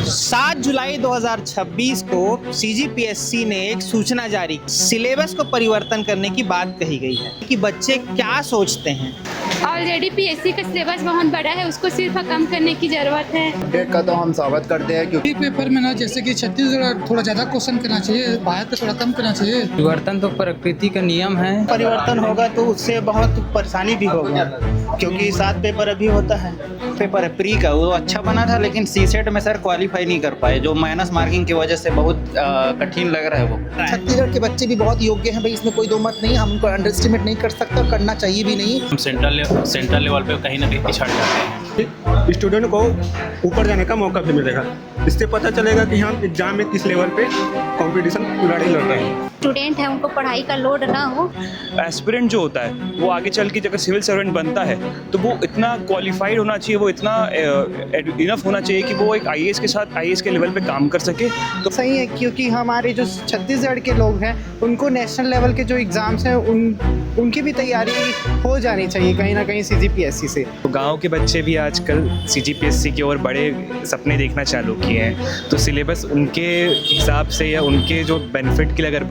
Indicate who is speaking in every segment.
Speaker 1: 7 जुलाई 2026 को सीजीपीएससी ने एक सूचना जारी की। सिलेबस को परिवर्तन करने की बात कही गई है कि बच्चे क्या सोचते हैं।
Speaker 2: ऑलरेडी पीएससी का सिलेबस बहुत बड़ा है, उसको सिर्फ कम करने की जरूरत है।
Speaker 3: अपडेट का तो हम स्वागत करते हैं क्योंकि
Speaker 4: पेपर में ना जैसे कि छत्तीसगढ़ थोड़ा ज़्यादा क्वेश्चन करना चाहिए, बाहर पे थोड़ा कम करना चाहिए।
Speaker 5: परिवर्तन तो प्रकृति का नियम है।
Speaker 1: परिवर्तन होगा तो उससे बहुत परेशानी भी होगा क्योंकि 7 पेपर अभी होता है।
Speaker 5: पेपर है प्री का, वो अच्छा बना था लेकिन सीसेट में सर क्वालिफाई नहीं कर पाए, जो माइनस मार्किंग की वजह से बहुत कठिन लग रहा है वो।
Speaker 6: छत्तीसगढ़ के बच्चे भी बहुत योग्य हैं भाई, इसमें कोई दो मत नहीं। हम उनको अंडर एस्टिमेट नहीं कर सकते और करना चाहिए भी नहीं।
Speaker 7: हम सेंट्रल लेवल पे कहीं ना कहीं पिछड़ जाते हैं।
Speaker 8: स्टूडेंट को ऊपर जाने का मौका भी मिलेगा। इससे पता चलेगा कि हम एग्जाम में किस लेवल पे कंपटीशन लड़ाई लड़ रहे हैं।
Speaker 2: स्टूडेंट है, उनको पढ़ाई का लोड ना हो।
Speaker 9: एस्पिरेंट जो होता है वो आगे चल के जब सिविल सर्वेंट बनता है तो वो इतना क्वालिफाइड होना चाहिए, वो इतना इनफ होना चाहिए कि वो एक आईएएस के साथ आईएएस के लेवल पे काम कर सके।
Speaker 6: तो सही है क्योंकि हमारे जो छत्तीसगढ़ के लोग हैं उनको नेशनल लेवल के जो एग्ज़ाम्स हैं उनकी भी तैयारी हो जानी चाहिए कहीं ना कहीं सीजीपीएससी से।
Speaker 9: तो गांव के बच्चे भी आजकल सीजीपीएससी की ओर बड़े सपने देखना चालू किए हैं, तो सिलेबस उनके हिसाब से या उनके जो बेनिफिट के लिए अगर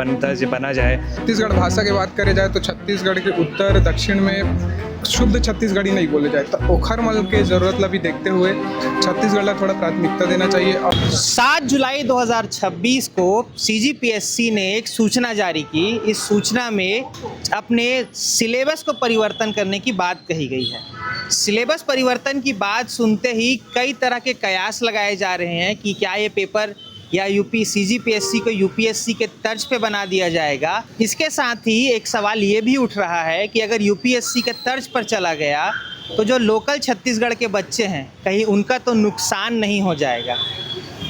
Speaker 9: बना जाए।
Speaker 4: छत्तीसगढ़ भाषा की बात करे जाए तो छत्तीसगढ़ के उत्तर दक्षिण में शुद्ध छत्तीसगढ़ी नहीं बोले जाए, तो ओखरमल के जरूरत ला भी देखते हुए छत्तीसगढ़ को थोड़ा प्राथमिकता देना चाहिए। और
Speaker 1: 7 जुलाई 2026 को सीजीपीएससी ने एक सूचना जारी की। इस सूचना में अपने सिलेबस को परिवर्तन करने की बात कही गई है। सिलेबस परिवर्तन की बात सुनते ही कई तरह के कयास लगाए जा रहे हैं कि क्या ये पेपर या सीजीपीएससी को यूपीएससी के तर्ज पे बना दिया जाएगा। इसके साथ ही एक सवाल ये भी उठ रहा है कि अगर यूपीएससी के तर्ज पर चला गया तो जो लोकल छत्तीसगढ़ के बच्चे हैं कहीं उनका तो नुकसान नहीं हो जाएगा।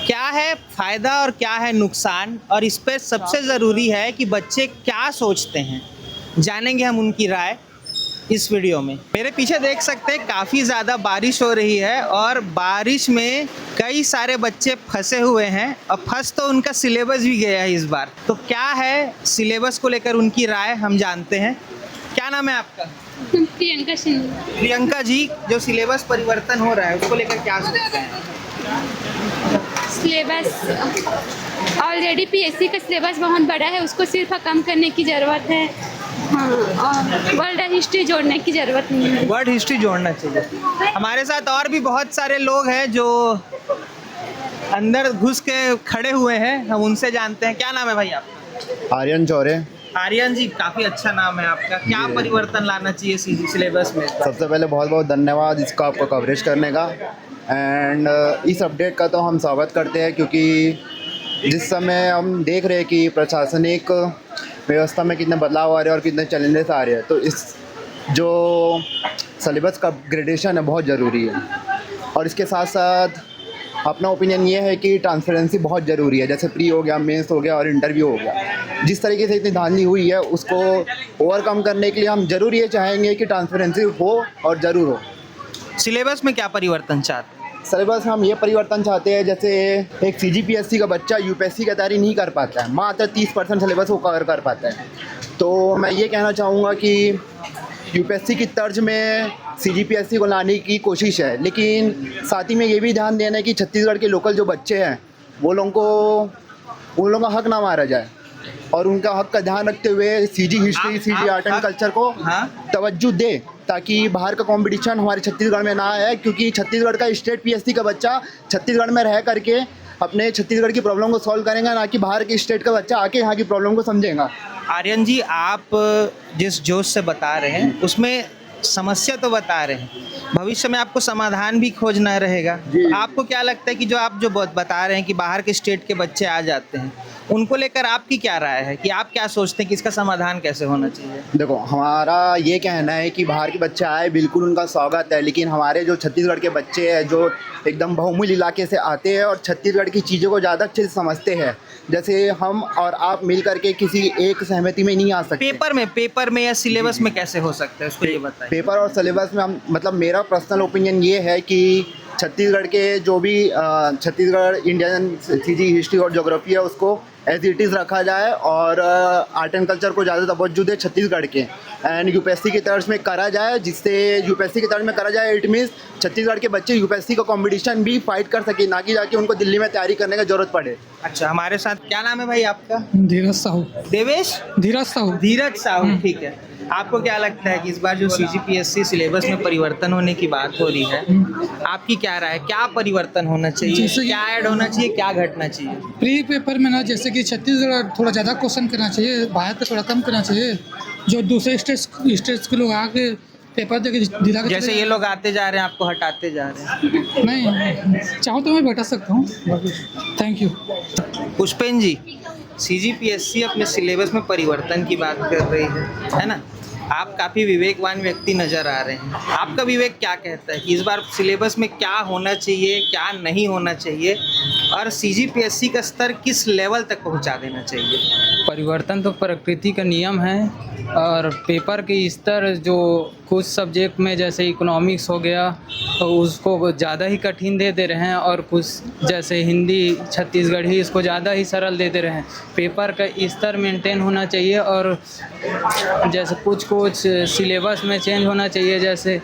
Speaker 1: क्या है फ़ायदा और क्या है नुकसान, और इस पर सबसे ज़रूरी है कि बच्चे क्या सोचते हैं, जानेंगे हम उनकी राय इस वीडियो में। मेरे पीछे देख सकते हैं काफ़ी ज़्यादा बारिश हो रही है और बारिश में कई सारे बच्चे फंसे हुए हैं और फंस तो उनका सिलेबस भी गया है इस बार। तो क्या है सिलेबस को लेकर उनकी राय हम जानते हैं। क्या नाम है आपका?
Speaker 2: प्रियंका सिंह।
Speaker 1: प्रियंका जी, जो सिलेबस परिवर्तन हो रहा है उसको लेकर क्या सोचते हैं?
Speaker 2: सिलेबस ऑलरेडी पीएससी का सिलेबस बहुत बड़ा है, उसको सिर्फ कम करने की ज़रूरत है। हाँ, और वर्ल्ड हिस्ट्री जोड़ने की ज़रूरत नहीं है।
Speaker 1: वर्ल्ड हिस्ट्री जोड़ना चाहिए। हमारे साथ और भी बहुत सारे लोग हैं जो अंदर घुस के खड़े हुए हैं, हम उनसे जानते हैं। क्या नाम है भाई आपका?
Speaker 3: आर्यन चौरे।
Speaker 1: आर्यन जी, काफ़ी अच्छा नाम है आपका। क्या परिवर्तन लाना चाहिए सिलेबस में?
Speaker 3: सबसे पहले बहुत बहुत धन्यवाद इसका आपको कवरेज करने का। एंड इस अपडेट का तो हम स्वागत करते हैं क्योंकि जिस समय हम देख रहे हैं कि प्रशासनिक व्यवस्था में कितने बदलाव आ रहे हैं और कितने चैलेंजेस आ रहे हैं, तो इस जो सिलेबस का अपग्रेडेशन है बहुत ज़रूरी है। और इसके साथ साथ अपना ओपिनियन ये है कि ट्रांसपेरेंसी बहुत ज़रूरी है। जैसे प्री हो गया, मेंस हो गया और इंटरव्यू हो गया, जिस तरीके से इतनी धांधली हुई है उसको ओवरकम करने के लिए हम ज़रूर ये चाहेंगे कि ट्रांसपेरेंसी हो और ज़रूर हो।
Speaker 1: सिलेबस में क्या परिवर्तन चाहते हैं?
Speaker 3: सिलेबस हम ये परिवर्तन चाहते हैं, जैसे एक सीजीपीएससी का बच्चा यूपीएससी की तैयारी नहीं कर पाता है, मात्र 30% सिलेबस वो कवर कर पाता है। तो मैं ये कहना चाहूँगा कि यूपीएससी की तर्ज में सीजीपीएससी को लाने की कोशिश है, लेकिन साथ ही में ये भी ध्यान देना है कि छत्तीसगढ़ के लोकल जो बच्चे हैं उन लोगों का हक ना मारा जाए और उनका हक का ध्यान रखते हुए CG history, CG art and culture को तवज्जो दे, ताकि बाहर का कंपटीशन हमारे छत्तीसगढ़ में ना आए। क्योंकि छत्तीसगढ़ का स्टेट पीएससी का बच्चा छत्तीसगढ़ में रह करके अपने छत्तीसगढ़ की प्रॉब्लम को सॉल्व करेंगे, ना कि बाहर के स्टेट का बच्चा आके यहाँ की प्रॉब्लम को समझेगा।
Speaker 1: आर्यन जी, आप जिस जोश से बता रहे हैं उसमें समस्या तो बता रहे हैं, भविष्य में आपको समाधान भी खोजना रहेगा। आपको क्या लगता है कि जो आप बता रहे हैं कि बाहर के स्टेट के बच्चे आ जाते हैं, उनको लेकर आपकी क्या राय है कि आप क्या सोचते हैं कि इसका समाधान कैसे होना चाहिए?
Speaker 3: देखो, हमारा ये कहना है कि बाहर के बच्चे आए, बिल्कुल उनका स्वागत है, लेकिन हमारे जो छत्तीसगढ़ के बच्चे हैं जो एकदम बहुमूल्य इलाके से आते हैं और छत्तीसगढ़ की चीज़ों को ज़्यादा अच्छे से समझते हैं, जैसे हम और आप मिल करके किसी एक सहमति में नहीं आ सकते।
Speaker 1: पेपर में या सिलेबस में कैसे हो सकता है, उसको ये बताइए।
Speaker 3: पेपर और सिलेबस में हम, मतलब मेरा पर्सनल ओपिनियन ये है कि छत्तीसगढ़ के जो भी छत्तीसगढ़ इंडियन सीजी हिस्ट्री और ज्योग्राफी है उसको एज इट इज़ रखा जाए और आर्ट एंड कल्चर को ज़्यादा तवज्जो दे छत्तीसगढ़ के, एंड यूपीएससी की तर्ज में करा जाए, जिससे यूपीएससी की तर्ज में करा जाए इट मीन्स छत्तीसगढ़ के बच्चे यूपीएससी का कंपटीशन भी फाइट कर सके, ना कि जाके उनको दिल्ली में तैयारी करने की ज़रूरत पड़े।
Speaker 1: अच्छा, हमारे साथ क्या नाम है भाई आपका?
Speaker 10: धीरज साहू।
Speaker 1: देवेश?
Speaker 10: धीरज साहू।
Speaker 1: धीरज साहू, ठीक है। आपको क्या लगता है कि इस बार जो सीजीपीएससी सिलेबस में परिवर्तन होने की बात हो रही है, आपकी क्या राय है? क्या परिवर्तन होना चाहिए, क्या ऐड होना चाहिए, क्या घटना चाहिए?
Speaker 10: प्री पेपर में ना जैसे कि छत्तीसगढ़ थोड़ा ज़्यादा क्वेश्चन करना चाहिए, बाहर पे थोड़ा कम करना चाहिए। जो दूसरे स्टेट्स के लोग आके पेपर दे के दिला के
Speaker 1: जैसे ये लोग आते जा रहे हैं, आपको हटाते जा रहे हैं।
Speaker 10: नहीं, चाहो तो मैं बैठा सकता हूँ। Thank you.
Speaker 1: Pushpen ji, CGPSC अपने सिलेबस में परिवर्तन की बात कर रही है ना? आप काफ़ी विवेकवान व्यक्ति नज़र आ रहे हैं, आपका विवेक क्या कहता है कि इस बार सिलेबस में क्या होना चाहिए, क्या नहीं होना चाहिए, और सीजीपीएससी का स्तर किस लेवल तक पहुंचा देना चाहिए?
Speaker 11: परिवर्तन तो प्रकृति का नियम है, और पेपर के स्तर जो कुछ सब्जेक्ट में जैसे इकोनॉमिक्स हो गया तो उसको ज़्यादा ही कठिन दे रहे हैं, और कुछ जैसे हिंदी छत्तीसगढ़ी इसको ज़्यादा ही सरल दे रहे हैं। पेपर का स्तर मेंटेन होना चाहिए, और जैसे कुछ सिलेबस में चेंज होना चाहिए। जैसे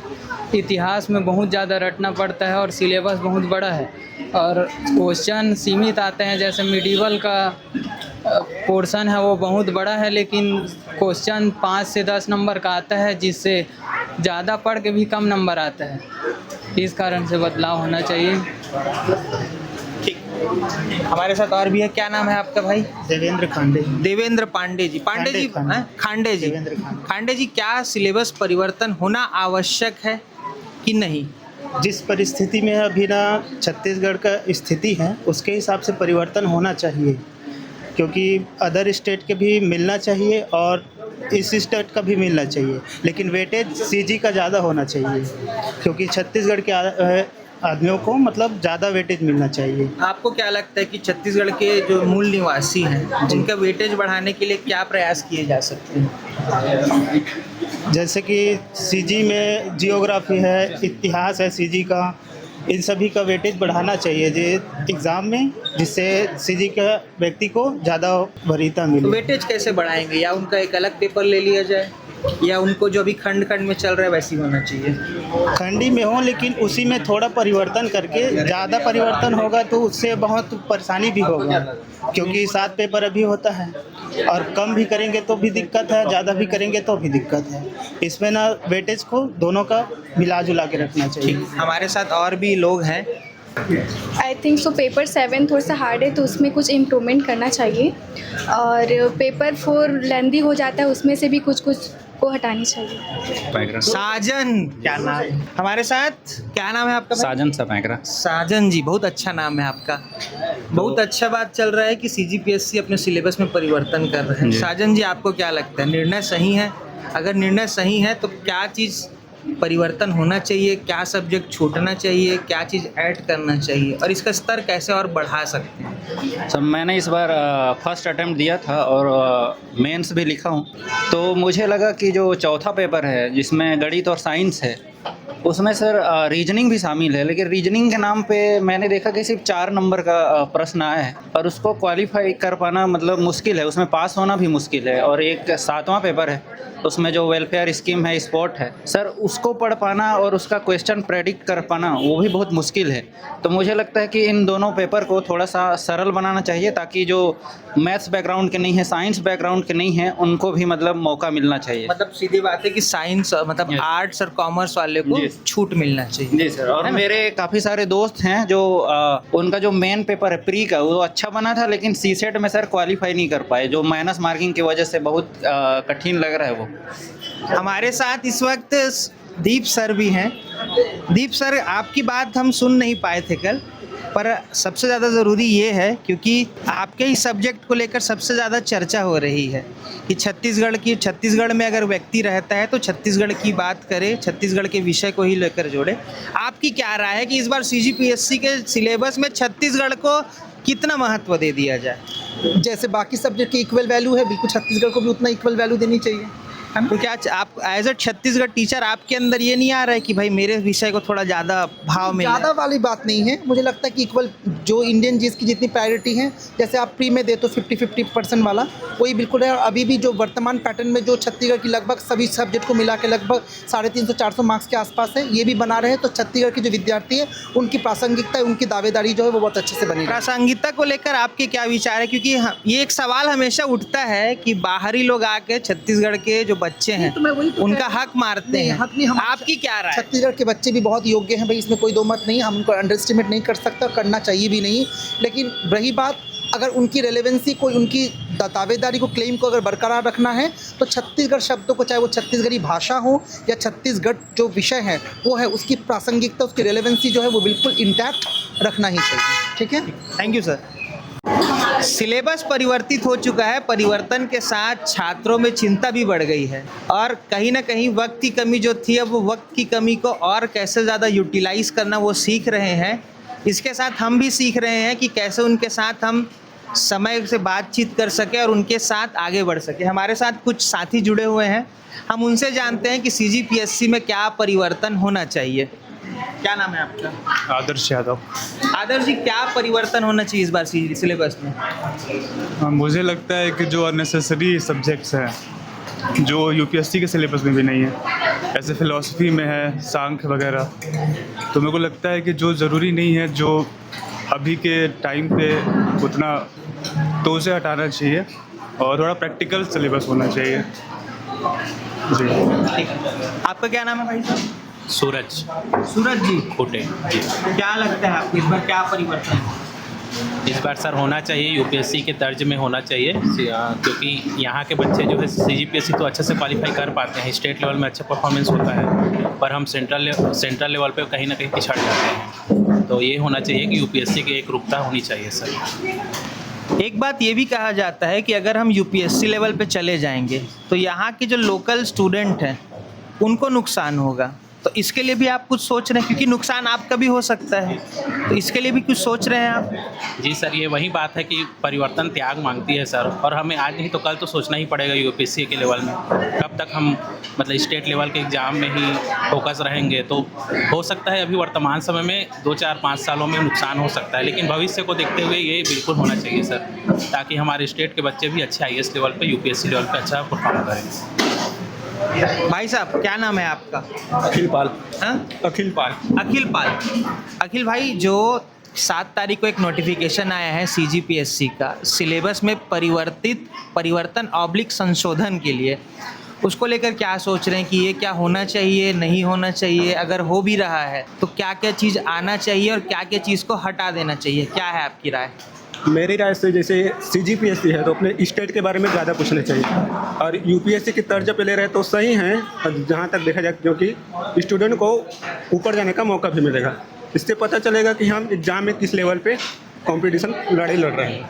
Speaker 11: इतिहास में बहुत ज़्यादा रटना पड़ता है और सिलेबस बहुत बड़ा है, और क्वेश्चन सीमित आते हैं। जैसे मिडिवल का पोर्शन है वो बहुत बड़ा है, लेकिन क्वेश्चन 5 से 10 नंबर का आता है, जिससे ज़्यादा पढ़ के भी कम नंबर आता है। इस कारण से बदलाव होना चाहिए।
Speaker 1: ठीक, हमारे साथ और भी है। क्या नाम है आपका भाई?
Speaker 6: देवेंद्र खांडे।
Speaker 1: देवेंद्र पांडे जी। पांडे जी, खांडे जी। खांडे जी, क्या सिलेबस परिवर्तन होना आवश्यक है कि नहीं?
Speaker 6: जिस परिस्थिति में अभी ना छत्तीसगढ़ का स्थिति है उसके हिसाब से परिवर्तन होना चाहिए, क्योंकि अदर स्टेट के भी मिलना चाहिए और इस स्टेट का भी मिलना चाहिए, लेकिन वेटेज सीजी का ज़्यादा होना चाहिए, क्योंकि छत्तीसगढ़ के आदमियों को मतलब ज़्यादा वेटेज मिलना चाहिए।
Speaker 1: आपको क्या लगता है कि छत्तीसगढ़ के जो मूल निवासी हैं उनका वेटेज बढ़ाने के लिए क्या प्रयास किए जा सकते हैं?
Speaker 6: जैसे कि सीजी में जियोग्राफी है, इतिहास है सीजी का, इन सभी का वेटेज बढ़ाना चाहिए जो एग्ज़ाम में, जिससे सीजी का व्यक्ति को ज़्यादा वरीयता मिले।
Speaker 1: वेटेज कैसे बढ़ाएंगे? या उनका एक अलग पेपर ले लिया जाए, या उनको जो अभी खंड खंड में चल रहा है वैसी होना चाहिए?
Speaker 6: खंडी में हो, लेकिन उसी में थोड़ा परिवर्तन करके, ज़्यादा परिवर्तन होगा तो उससे बहुत परेशानी भी होगा, क्योंकि 7 पेपर अभी होता है, और कम भी करेंगे तो भी दिक्कत है, ज़्यादा भी करेंगे तो भी दिक्कत है। इसमें ना वेटेज को दोनों का मिला जुला के रखना चाहिए।
Speaker 1: हमारे साथ और भी लोग हैं।
Speaker 12: आई थिंक सो पेपर 7 थोड़ा सा हार्ड है, तो उसमें कुछ इम्प्रूवमेंट करना चाहिए, और पेपर 4 लेंदी हो जाता है, उसमें से भी कुछ को हटानी चाहिए।
Speaker 1: साजन, क्या नाम हमारे साथ? क्या नाम है आपका?
Speaker 5: साजन सपैकरा।
Speaker 1: साजन जी, बहुत अच्छा नाम है आपका। बहुत अच्छा बात चल रहा है कि सीजीपीएससी अपने सिलेबस में परिवर्तन कर रहे हैं। साजन जी, आपको क्या लगता है, निर्णय सही है? अगर निर्णय सही है तो क्या चीज़ परिवर्तन होना चाहिए, क्या सब्जेक्ट छूटना चाहिए, क्या चीज़ ऐड करना चाहिए, और इसका स्तर कैसे और बढ़ा सकते हैं?
Speaker 5: सब मैंने इस बार फर्स्ट अटेम्प्ट दिया था और मेंस भी लिखा हूँ, तो मुझे लगा कि जो चौथा पेपर है जिसमें गणित और साइंस है, उसमें सर रीजनिंग भी शामिल है, लेकिन रीजनिंग के नाम पे मैंने देखा कि सिर्फ 4 नंबर का प्रश्न आया है, और उसको क्वालिफाई कर पाना मतलब मुश्किल है, उसमें पास होना भी मुश्किल है। और एक 7वां पेपर है, उसमें जो वेलफेयर स्कीम है, स्पोर्ट है सर, उसको पढ़ पाना और उसका क्वेश्चन प्रेडिक्ट कर पाना वो भी बहुत मुश्किल है। तो मुझे लगता है कि इन दोनों पेपर को थोड़ा सा सरल बनाना चाहिए, ताकि जो मैथ्स बैकग्राउंड के नहीं है, साइंस बैकग्राउंड के नहीं है, उनको भी मतलब मौका मिलना चाहिए।
Speaker 1: मतलब सीधी बात है कि साइंस मतलब आर्ट्स और कॉमर्स वाले को छूट मिलना चाहिए।
Speaker 5: जी सर। और मेरे काफ़ी सारे दोस्त हैं जो उनका जो मेन पेपर है प्री का, वो अच्छा बना था, लेकिन सीसेट में सर क्वालिफाई नहीं कर पाए, जो माइनस मार्किंग की वजह से बहुत कठिन लग रहा है वो।
Speaker 1: हमारे साथ इस वक्त दीप सर भी हैं। दीप सर, आपकी बात हम सुन नहीं पाए थे कल, पर सबसे ज़्यादा ज़रूरी ये है क्योंकि आपके ही सब्जेक्ट को लेकर सबसे ज़्यादा चर्चा हो रही है कि छत्तीसगढ़ में अगर व्यक्ति रहता है तो छत्तीसगढ़ की बात करे, छत्तीसगढ़ के विषय को ही लेकर जोड़े। आपकी क्या राय है कि इस बार सीजीपीएससी के सिलेबस में छत्तीसगढ़ को कितना महत्व दे दिया जाए?
Speaker 6: जैसे बाकी सब्जेक्ट की इक्वल वैल्यू है, बिल्कुल छत्तीसगढ़ को भी उतना इक्वल वैल्यू देनी चाहिए।
Speaker 1: तो क्या आप एज अ छत्तीसगढ़ टीचर आपके अंदर ये नहीं आ रहा है कि भाई मेरे विषय को थोड़ा ज़्यादा भाव मिले?
Speaker 13: ज़्यादा वाली बात नहीं है, मुझे लगता है कि इक्वल जो इंडियन जीएस की जितनी प्रायोरिटी है, जैसे आप प्री में दे तो 50-50% वाला वही बिल्कुल है। और अभी भी जो वर्तमान पैटर्न में जो छत्तीसगढ़ की लगभग सभी सब्जेक्ट को मिला के लगभग 350-400 मार्क्स के आसपास है, ये भी बना रहे तो छत्तीसगढ़ के जो विद्यार्थी है उनकी प्रासंगिकता, उनकी दावेदारी जो है वो बहुत अच्छे से बनी।
Speaker 1: प्रासंगिकता को लेकर आपके क्या विचार है? क्योंकि ये एक सवाल हमेशा उठता है कि बाहरी लोग आके छत्तीसगढ़ के जो बच्चे हैं उनका हक मारते हैं।
Speaker 13: हक नहीं,
Speaker 1: आपकी क्या राय?
Speaker 13: छत्तीसगढ़ के बच्चे भी बहुत योग्य हैं भाई, इसमें कोई दो मत नहीं, हम उनको अंडर एस्टिमेट नहीं कर सकते, करना चाहिए भी नहीं। लेकिन रही बात अगर उनकी रेलेवेंसी को, उनकी दावेदारी को, क्लेम को अगर बरकरार रखना है तो छत्तीसगढ़ शब्दों को, चाहे वो छत्तीसगढ़ी भाषा हो या छत्तीसगढ़ जो विषय है वो है, उसकी प्रासंगिकता, उसकी रेलेवेंसी जो है वो बिल्कुल इंटैक्ट रखना ही चाहिए। ठीक है,
Speaker 1: थैंक यू सर। सिलेबस परिवर्तित हो चुका है, परिवर्तन के साथ छात्रों में चिंता भी बढ़ गई है और कहीं ना कहीं वक्त की कमी जो थी, अब वो वक्त की कमी को और कैसे ज़्यादा यूटिलाइज करना वो सीख रहे हैं। इसके साथ हम भी सीख रहे हैं कि कैसे उनके साथ हम समय से बातचीत कर सके और उनके साथ आगे बढ़ सके। हमारे साथ कुछ साथी जुड़े हुए हैं, हम उनसे जानते हैं कि CGPSC में क्या परिवर्तन होना चाहिए। क्या नाम है आपका?
Speaker 14: आदर्श यादव।
Speaker 1: आदर्श जी, क्या परिवर्तन होना चाहिए इस बार सिलेबस में?
Speaker 14: मुझे लगता है कि जो अननेसेसरी सब्जेक्ट्स हैं जो UPSC के सिलेबस में भी नहीं है, ऐसे फिलॉसफी में है, सांख्य वगैरह, तो मेरे को लगता है कि जो ज़रूरी नहीं है, जो अभी के टाइम पे उतना, तो उसे हटाना चाहिए और थोड़ा प्रैक्टिकल सिलेबस होना चाहिए जी।
Speaker 1: आपका क्या नाम है भाई साहब?
Speaker 7: सूरज।
Speaker 1: सूरज जी,
Speaker 7: खोटे जी।
Speaker 1: क्या लगता है आपको इस बार क्या परिवर्तन है?
Speaker 7: इस बार सर होना चाहिए UPSC के तर्ज में होना चाहिए, क्योंकि यहाँ के बच्चे जो है CGPSC तो अच्छे से क्वालिफाई कर पाते हैं, स्टेट लेवल में अच्छा परफॉर्मेंस होता है, पर हम सेंट्रल लेवल पे कहीं ना कहीं पिछड़ जाते हैं। तो ये होना चाहिए कि UPSC की एक रूपता होनी चाहिए सर।
Speaker 1: एक बात ये भी कहा जाता है कि अगर हम UPSC लेवल पे चले जाएंगे तो यहाँ के जो लोकल स्टूडेंट हैं उनको नुकसान होगा, तो इसके लिए भी आप कुछ सोच रहे हैं? क्योंकि नुकसान आपका भी हो सकता है, तो इसके लिए भी कुछ सोच रहे हैं आप?
Speaker 7: जी सर, ये वही बात है कि परिवर्तन त्याग मांगती है सर, और हमें आज नहीं तो कल तो सोचना ही पड़ेगा UPSC के लेवल में। कब तक हम मतलब स्टेट लेवल के एग्ज़ाम में ही फोकस रहेंगे? तो हो सकता है अभी वर्तमान समय में 2-4-5 सालों में नुकसान हो सकता है, लेकिन भविष्य को देखते हुए ये बिल्कुल होना चाहिए सर, ताकि हमारे स्टेट के बच्चे भी अच्छे IAS लेवल पर, UPSC लेवल पर अच्छा परफॉर्म करें।
Speaker 1: भाई साहब, क्या नाम है आपका?
Speaker 8: अखिल पाल।
Speaker 1: हाँ,
Speaker 8: अखिल पाल।
Speaker 1: अखिल पाल। अखिल भाई, जो 7 तारीख को एक नोटिफिकेशन आया है CGPSC का सिलेबस में परिवर्तन / संशोधन के लिए, उसको लेकर क्या सोच रहे हैं कि ये क्या होना चाहिए, नहीं होना चाहिए? अगर हो भी रहा है तो क्या क्या चीज़ आना चाहिए और क्या क्या चीज़ को हटा देना चाहिए? क्या है आपकी राय?
Speaker 8: मेरी राय से जैसे CGPSC है तो अपने स्टेट के बारे में ज़्यादा पूछना चाहिए, और UPSC की तर्ज पे ले रहे तो सही हैं जहाँ तक देखा जाए, क्योंकि स्टूडेंट को ऊपर जाने का मौका भी मिलेगा। इससे पता चलेगा कि हम एग्ज़ाम में किस लेवल पे कंपटीशन लड़ाई लड़ रहे हैं।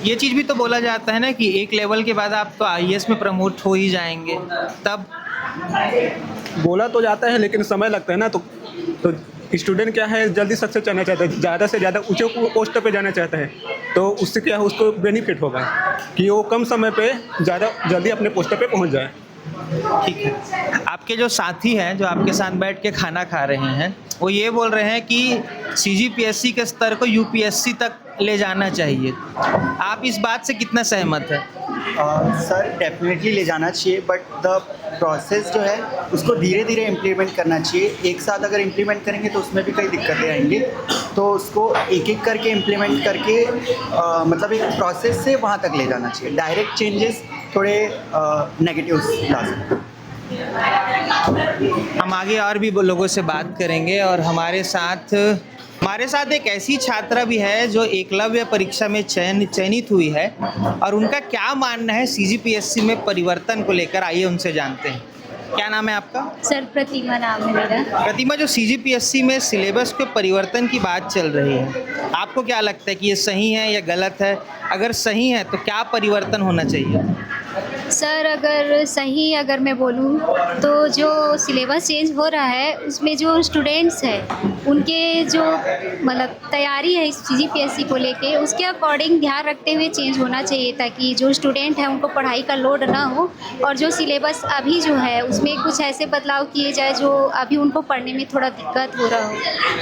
Speaker 1: ये चीज़ भी तो बोला जाता है ना कि एक लेवल के बाद आप तो IAS में प्रमोट हो ही जाएंगे, तब
Speaker 8: बोला तो जाता है लेकिन समय लगता है ना, तो स्टूडेंट क्या है, जल्दी सक्सेस चाहना चाहता है, ज़्यादा से ज़्यादा ऊंचे पोस्ट पे जाना चाहता है, तो उससे क्या है, उसको बेनिफिट होगा कि वो कम समय पे ज़्यादा जल्दी अपने पोस्ट पे पहुंच जाए।
Speaker 1: ठीक है। आपके जो साथी हैं जो आपके साथ बैठ के खाना खा रहे हैं, वो ये बोल रहे हैं कि CGPSC के स्तर को UPSC तक ले जाना चाहिए। आप इस बात से कितना सहमत हैं?
Speaker 15: सर डेफिनेटली ले जाना चाहिए, बट द प्रोसेस जो है उसको धीरे धीरे इम्प्लीमेंट करना चाहिए। एक साथ अगर इम्प्लीमेंट करेंगे तो उसमें भी कई दिक्कतें आएंगी, तो उसको एक एक करके इम्प्लीमेंट करके मतलब एक प्रोसेस से वहाँ तक ले जाना चाहिए। डायरेक्ट चेंजेस थोड़े नेगेटिव्स ला सकते हैं।
Speaker 1: हम आगे और भी लोगों से बात करेंगे, और हमारे साथ एक ऐसी छात्रा भी है जो एकलव्य परीक्षा में चयनित हुई है, और उनका क्या मानना है CGPSC में परिवर्तन को लेकर, आइए उनसे जानते हैं। क्या नाम है आपका?
Speaker 16: सर प्रतिमा नाम है मेरा।
Speaker 1: प्रतिमा, जो CGPSC में सिलेबस के परिवर्तन की बात चल रही है, आपको क्या लगता है कि ये सही है या गलत है? अगर सही है तो क्या परिवर्तन होना चाहिए?
Speaker 16: सर अगर मैं बोलूँ तो जो सिलेबस चेंज हो रहा है उसमें जो स्टूडेंट्स हैं उनके जो मतलब तैयारी है इस CGPSC को लेके उसके अकॉर्डिंग ध्यान रखते हुए चेंज होना चाहिए, ताकि जो स्टूडेंट हैं उनको पढ़ाई का लोड ना हो, और जो सिलेबस अभी जो है उसमें कुछ ऐसे बदलाव किए जाए जो अभी उनको पढ़ने में थोड़ा दिक्कत हो रहा हो।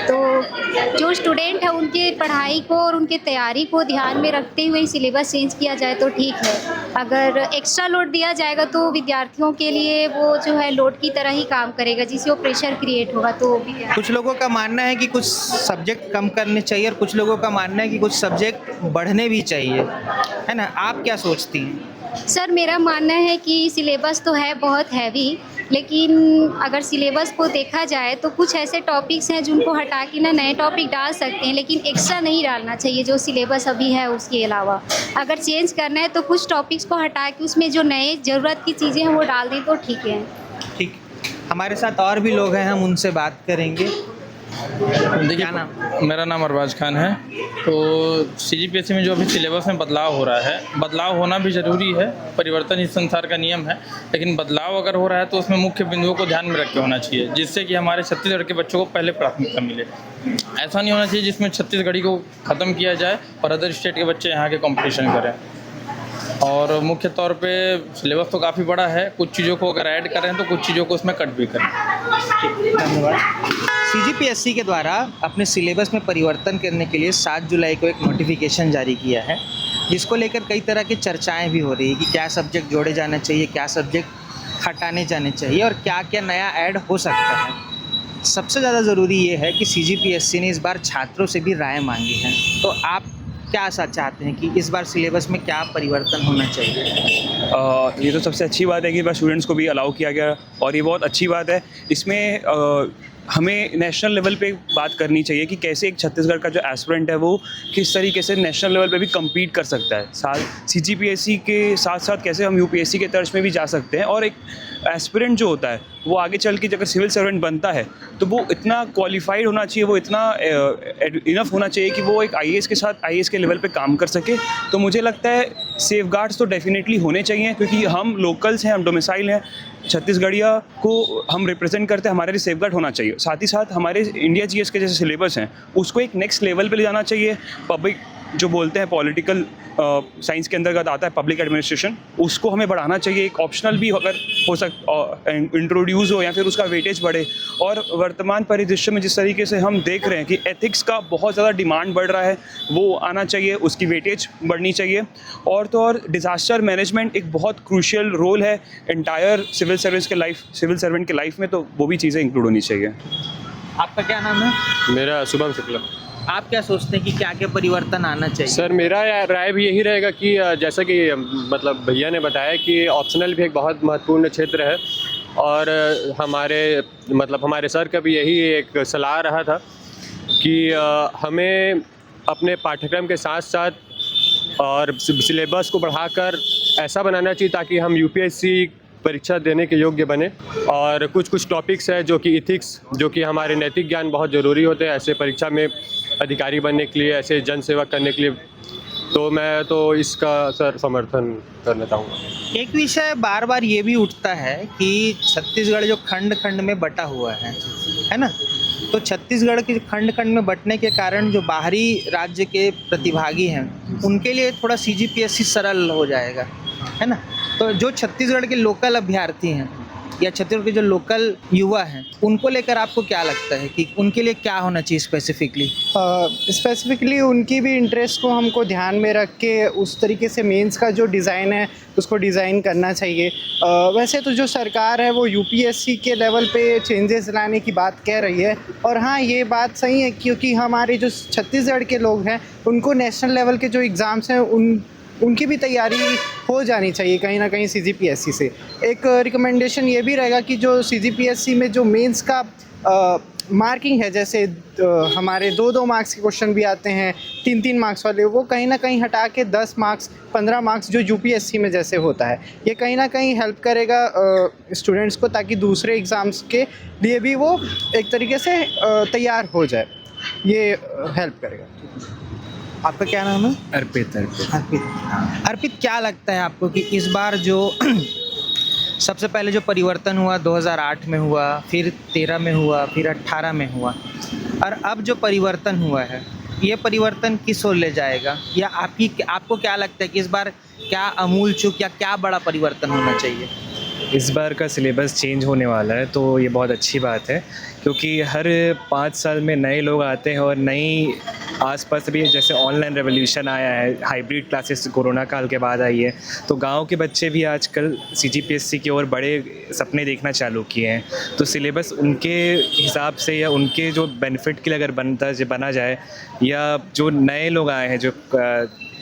Speaker 16: तो जो स्टूडेंट है उनके पढ़ाई को और उनके तैयारी को ध्यान में रखते हुए सिलेबस चेंज किया जाए तो ठीक है। अगर एक्स्ट्रा लोड दिया जाएगा तो विद्यार्थियों के लिए वो जो है लोड की तरह ही काम करेगा, जिससे वो प्रेशर क्रिएट होगा। तो
Speaker 1: कुछ लोगों का मानना है कि कुछ सब्जेक्ट कम करने चाहिए और कुछ लोगों का मानना है कि कुछ सब्जेक्ट बढ़ने भी चाहिए, है ना? आप क्या सोचती हैं?
Speaker 16: सर मेरा मानना है कि सिलेबस तो है बहुत हैवी, लेकिन अगर सिलेबस को देखा जाए तो कुछ ऐसे टॉपिक्स हैं जिनको हटा के ना नए टॉपिक डाल सकते हैं, लेकिन एक्स्ट्रा नहीं डालना चाहिए जो सिलेबस अभी है उसके अलावा। अगर चेंज करना है तो कुछ टॉपिक्स को हटा के उसमें जो नए ज़रूरत की चीज़ें हैं वो डाल दें तो ठीक है।
Speaker 1: ठीक, हमारे साथ और भी लोग हैं, हम उनसे बात करेंगे।
Speaker 17: देखिए, मेरा नाम अरबाज खान है। तो CGPSC में जो अभी सिलेबस में बदलाव हो रहा है, बदलाव होना भी ज़रूरी है, परिवर्तन ही संसार का नियम है, लेकिन बदलाव अगर हो रहा है तो उसमें मुख्य बिंदुओं को ध्यान में रख के होना चाहिए, जिससे कि हमारे छत्तीसगढ़ के बच्चों को पहले प्राथमिकता मिले। ऐसा नहीं होना चाहिए जिसमें छत्तीसगढ़ी को ख़त्म किया जाए और अदर स्टेट के बच्चे यहाँ के कॉम्पिटिशन करें। और मुख्य तौर पे सिलेबस तो काफ़ी बड़ा है, कुछ चीज़ों को अगर ऐड करें तो कुछ चीज़ों को उसमें कट भी करें।
Speaker 1: धन्यवाद। CGPSC के द्वारा अपने सिलेबस में परिवर्तन करने के लिए 7 जुलाई को एक नोटिफिकेशन जारी किया है, जिसको लेकर कई तरह की चर्चाएं भी हो रही है कि क्या सब्जेक्ट जोड़े जाने चाहिए, क्या सब्जेक्ट हटाने जाने चाहिए और क्या क्या नया ऐड हो सकता है। सबसे ज़्यादा ज़रूरी ये है कि CGPSC ने इस बार छात्रों से भी राय मांगी है। तो आप क्या सा चाहते हैं कि इस बार सिलेबस में क्या परिवर्तन होना चाहिए?
Speaker 9: ये तो सबसे अच्छी बात है कि इस बार स्टूडेंट्स को भी अलाउ किया गया और ये बहुत अच्छी बात है। इसमें हमें नेशनल लेवल पे बात करनी चाहिए कि कैसे एक छत्तीसगढ़ का जो एस्पिरेंट है वो किस तरीके से नेशनल लेवल पे भी कम्पीट कर सकता है। साथ CGPSC के साथ साथ कैसे हम UPSC के तर्ज में भी जा सकते हैं, और एक एस्पिरेंट जो होता है वो आगे चल के अगर सिविल सर्वेंट बनता है तो वो इतना क्वालिफाइड होना चाहिए, वो इतना इनफ होना चाहिए कि वो एक IAS के साथ IAS के लेवल पे काम कर सके। तो मुझे लगता है सेफगार्ड्स तो डेफिनेटली होने चाहिए, क्योंकि हम लोकल्स हैं, हम डोमिसाइल हैं, छत्तीसगढ़िया को हम रिप्रेजेंट करते हैं, हमारे लिए सेफगार्ड होना चाहिए। साथ ही साथ हमारे इंडिया GS के जैसे सिलेबस हैं उसको एक नेक्स्ट लेवल पे ले जाना चाहिए। पब्लिक जो बोलते हैं पॉलिटिकल साइंस के अंतर्गत आता है पब्लिक एडमिनिस्ट्रेशन, उसको हमें बढ़ाना चाहिए। एक ऑप्शनल भी अगर हो इंट्रोड्यूस हो या फिर उसका वेटेज बढ़े। और वर्तमान परिदृश्य में जिस तरीके से हम देख रहे हैं कि एथिक्स का बहुत ज़्यादा डिमांड बढ़ रहा है, वो आना चाहिए, उसकी वेटेज बढ़नी चाहिए। और तो और डिज़ास्टर मैनेजमेंट एक बहुत क्रूशियल रोल है एंटायर सिविल सर्वेंट के लाइफ में, तो वो भी चीज़ें इंक्लूड होनी चाहिए।
Speaker 1: आपका क्या नाम है?
Speaker 18: मेरा शुभम शुक्ला।
Speaker 1: आप क्या सोचते हैं कि क्या क्या परिवर्तन आना चाहिए?
Speaker 18: सर मेरा राय भी यही रहेगा कि जैसा कि मतलब भैया ने बताया कि ऑप्शनल भी एक बहुत महत्वपूर्ण क्षेत्र है, और हमारे सर का भी यही एक सलाह रहा था कि हमें अपने पाठ्यक्रम के साथ साथ और सिलेबस को बढ़ाकर ऐसा बनाना चाहिए ताकि हम UPSC परीक्षा देने के योग्य बने। और कुछ टॉपिक्स है जो कि इथिक्स, जो कि हमारे नैतिक ज्ञान बहुत ज़रूरी होते हैं ऐसे परीक्षा में अधिकारी बनने के लिए, ऐसे जन सेवा करने के लिए। तो मैं तो इसका सर समर्थन करना चाहूँगा।
Speaker 1: एक विषय बार बार ये भी उठता है कि छत्तीसगढ़ जो खंड खंड में बटा हुआ है ना, तो छत्तीसगढ़ के खंड खंड में बटने के कारण जो बाहरी राज्य के प्रतिभागी हैं उनके लिए थोड़ा CGPSC सरल हो जाएगा, है ना। तो जो छत्तीसगढ़ के लोकल अभ्यर्थी हैं या छत्तीसगढ़ के जो लोकल युवा हैं, उनको लेकर आपको क्या लगता है कि उनके लिए क्या होना चाहिए
Speaker 6: स्पेसिफिकली उनकी भी इंटरेस्ट को हमको ध्यान में रख के उस तरीके से मेंस का जो डिज़ाइन है उसको डिज़ाइन करना चाहिए। वैसे तो जो सरकार है वो UPSC के लेवल पे चेंजेस लाने की बात कह रही है, और हाँ ये बात सही है क्योंकि हमारे जो छत्तीसगढ़ के लोग हैं उनको नेशनल लेवल के जो एग्ज़ाम्स हैं उनकी भी तैयारी हो जानी चाहिए कहीं ना कहीं CGPSC से। एक रिकमेंडेशन ये भी रहेगा कि जो CGPSC में जो मेंस का मार्किंग है, जैसे हमारे 2-2 मार्क्स के क्वेश्चन भी आते हैं, 3-3 मार्क्स वाले, वो कहीं ना कहीं हटा के 10 मार्क्स 15 मार्क्स जो UPSC में जैसे होता है, ये कहीं ना कहीं हेल्प करेगा स्टूडेंट्स को, ताकि दूसरे एग्ज़ाम्स के लिए भी वो एक तरीके से तैयार हो जाए। ये हेल्प करेगा।
Speaker 1: आपका क्या नाम है?
Speaker 19: अर्पित।
Speaker 1: अर्पित, क्या लगता है आपको कि इस बार जो सबसे पहले जो परिवर्तन हुआ 2008 में हुआ, फिर 13 में हुआ, फिर 18 में हुआ, और अब जो परिवर्तन हुआ है, ये परिवर्तन किस ओर ले जाएगा? या आपको क्या लगता है कि इस बार क्या आमूल चूक या क्या बड़ा परिवर्तन होना चाहिए?
Speaker 19: इस बार का सिलेबस चेंज होने वाला है, तो ये बहुत अच्छी बात है, क्योंकि हर 5 साल में नए लोग आते हैं और नई आसपास भी जैसे ऑनलाइन रेवोल्यूशन आया है, हाइब्रिड क्लासेस कोरोना काल के बाद आई है, तो गांव के बच्चे भी आजकल CGPSC की ओर बड़े सपने देखना चालू किए हैं। तो सिलेबस उनके हिसाब से या उनके जो बेनिफिट के लिए अगर बना जाए, या जो नए लोग आए हैं जो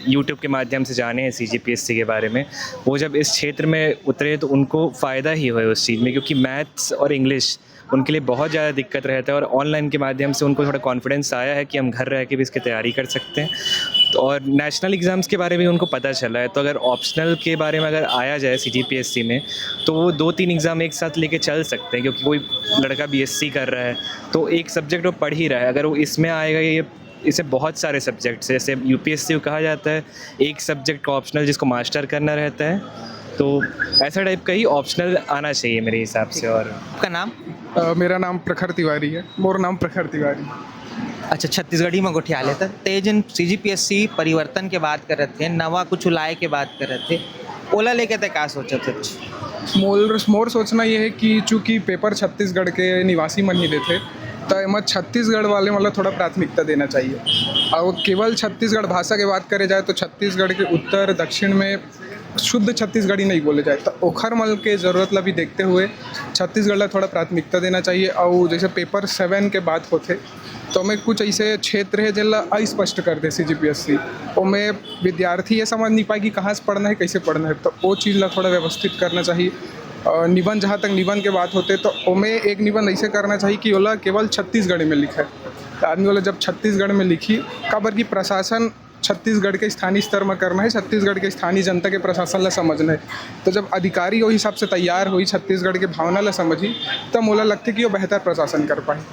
Speaker 19: यूट्यूब के माध्यम से जाने हैं CGPSC के बारे में, वो जब इस क्षेत्र में उतरे तो उनको फ़ायदा ही हो उस चीज़ में, क्योंकि मैथ्स और इंग्लिश उनके लिए बहुत ज़्यादा दिक्कत रहता है, और ऑनलाइन के माध्यम से उनको थोड़ा कॉन्फिडेंस आया है कि हम घर रह के भी इसकी तैयारी कर सकते हैं। तो और नेशनल एग्ज़ाम्स के बारे में उनको पता चला है, तो अगर ऑप्शनल के बारे में अगर आया जाए CGPSC में, तो वो 2-3 एग्ज़ाम एक साथ लेके चल सकते हैं, क्योंकि कोई लड़का BSc कर रहा है तो एक सब्जेक्ट वो पढ़ ही रहा है, अगर वो इसमें आएगा इसे बहुत सारे सब्जेक्ट्स, जैसे UPSC को कहा जाता है एक सब्जेक्ट का ऑप्शनल जिसको मास्टर करना रहता है, तो ऐसा टाइप का ही ऑप्शनल आना चाहिए मेरे हिसाब से। और
Speaker 1: आपका नाम?
Speaker 4: मेरा नाम प्रखर तिवारी है। मोर नाम प्रखर तिवारी।
Speaker 1: अच्छा, छत्तीसगढ़ी में गोठिया लेता तेजन CGPSC परिवर्तन के बात कर रहे थे, नवा कुछ उलाए के बात कर रहे थे, ओला लेके ते क्या सोचा थे?
Speaker 4: मोर सोचना ये है कि चूँकि पेपर छत्तीसगढ़ के निवासी मन ही देते, तो एम छत्तीसगढ़ वाले मतलब थोड़ा प्राथमिकता देना चाहिए। और केवल छत्तीसगढ़ भाषा की बात करे जाए तो छत्तीसगढ़ के उत्तर दक्षिण में शुद्ध छत्तीसगढ़ी नहीं बोले जाए, तो ओखर मल के ज़रूरत ला भी देखते हुए छत्तीसगढ़ ला थोड़ा प्राथमिकता देना चाहिए। और जैसे पेपर 7 के बाद होते तो हमें कुछ ऐसे क्षेत्र है जिनला अस्पष्ट कर दे CGPSC, और मैं विद्यार्थी ये समझ नहीं पाए कि कहाँ से पढ़ना है, कैसे पढ़ना है, तो वो चीज़ ला थोड़ा व्यवस्थित करना चाहिए। निबंध, जहाँ तक निबंध के बात होते तो ओमें एक निबंध ऐसे करना चाहिए कि ओला केवल छत्तीसगढ़ में लिखा है, तो आदमी वाला जब छत्तीसगढ़ में लिखी काबर की प्रशासन छत्तीसगढ़ के स्थानीय स्तर में करना है, छत्तीसगढ़ के स्थानीय जनता के प्रशासन ला समझना है, तो जब अधिकारी वो हिसाब से तैयार हुई छत्तीसगढ़ के भावना ला समझी, तब मोला लगता है कि वो बेहतर प्रशासन कर पाए।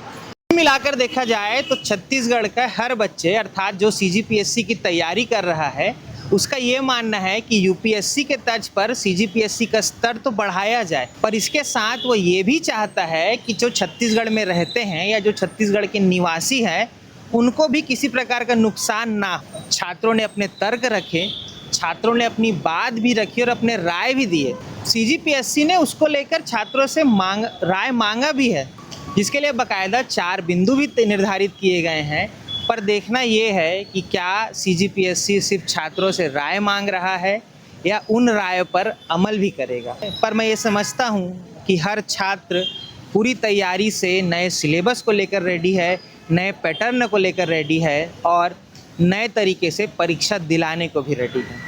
Speaker 1: मिलाकर देखा जाए तो छत्तीसगढ़ का हर बच्चे अर्थात जो CGPSC की तैयारी कर रहा है, उसका ये मानना है कि UPSC के तर्ज पर CGPSC का स्तर तो बढ़ाया जाए, पर इसके साथ वो ये भी चाहता है कि जो छत्तीसगढ़ में रहते हैं या जो छत्तीसगढ़ के निवासी हैं, उनको भी किसी प्रकार का नुकसान ना हो। छात्रों ने अपने तर्क रखे, छात्रों ने अपनी बात भी रखी और अपने राय भी दिए। CGPSC ने उसको लेकर छात्रों से राय मांगा भी है, जिसके लिए बाकायदा 4 बिंदु भी निर्धारित किए गए हैं। पर देखना ये है कि क्या CGPSC सिर्फ छात्रों से राय मांग रहा है या उन राय पर अमल भी करेगा। पर मैं ये समझता हूँ कि हर छात्र पूरी तैयारी से नए सिलेबस को लेकर रेडी है, नए पैटर्न को लेकर रेडी है और नए तरीके से परीक्षा दिलाने को भी रेडी है।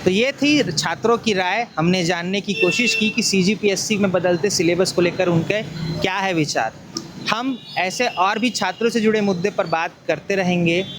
Speaker 1: तो ये थी छात्रों की राय। हमने जानने की कोशिश की कि CGPSC में बदलते सिलेबस को लेकर उनके क्या है विचार। हम ऐसे और भी छात्रों से जुड़े मुद्दे पर बात करते रहेंगे।